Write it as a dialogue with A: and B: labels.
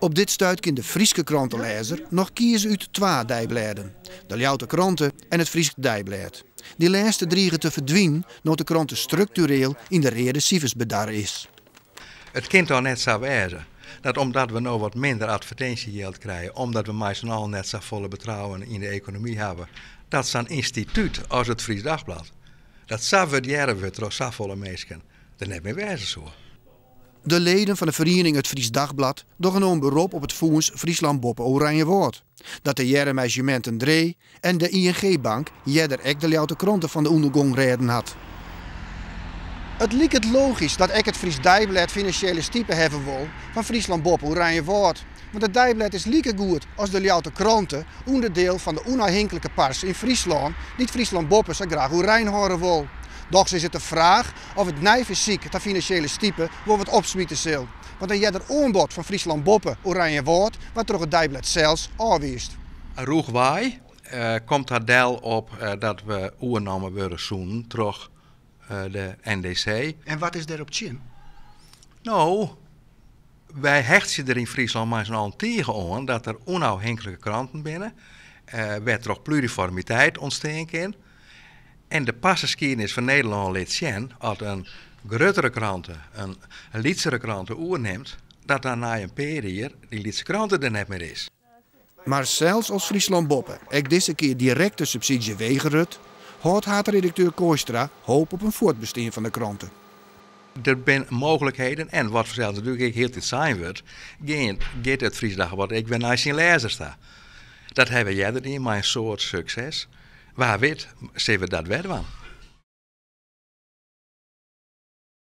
A: Op dit stuit kan de Frieske krantenlezer nog kiezen uit 2 dijbladen. De Ljouwte Kranten en het Frieske Dijblad. Die laatste dreigen te verdwijnen, omdat de kranten structureel in de rede cijfers bedarren is.
B: Het kind al net zo wezen dat omdat we nou wat minder advertentiegeld krijgen, omdat we meestal net zo volle betrouwen in de economie hebben, dat zo'n instituut als het Fries Dagblad, dat zo waarderen we door zo volle mensen, dat net meer wezen zo.
A: De leden van de vereniging Het Fries Dagblad doen een beroep op het fonds Friesland Boppen Oranje Woord. Dat de Jeremijgementen Dree en de ING-bank jeder ek de Ljouwte Kranten van de ondergang redden had. Het lijkt het logisch dat ik het Fries Dijblad financiële stiepen hebben wil van Friesland Boppen Oranje Woord. Want het Dijblad is lieke goed als de Ljouwte Kranten onderdeel van de onafhankelijke pers in Friesland die het Friesland Boppen zo graag Oranje horen wil. Doch is het de vraag of het nieuw fysiek de financiële stiepen wil wat opsmieten zal. Want dan jij er aanbod van Friesland Boppen Oranje Woord wat toch het Dijblad zelfs aanwijst.
B: Roegwaai komt daar deel op dat we oernamen worden zoen terug de NDC.
A: En wat is daarop tjin?
B: Nou, wij hechten er in Friesland maar zo'n tegen aan dat er onafhankelijke kranten binnen. Werd toch pluriformiteit ontstaan kan. En de pasgeschiedenis van Nederland liet zien als een grotere kranten, een lietsere kranten oerneemt, dat dan na een periode die lietse kranten er net meer is.
A: Maar zelfs als Friesland Boppen ik deze keer direct de subsidie weigert, houdt redacteur Kooistra hoop op een voortbestaan van de kranten.
B: Er zijn mogelijkheden en wat vanzelf natuurlijk heel dit zijn wordt, gaat het Fries Dagblad ik ben naar zijn lezers sta. Dat hebben jij er niet, maar een soort succes. Waar weet, zien we dat wedden.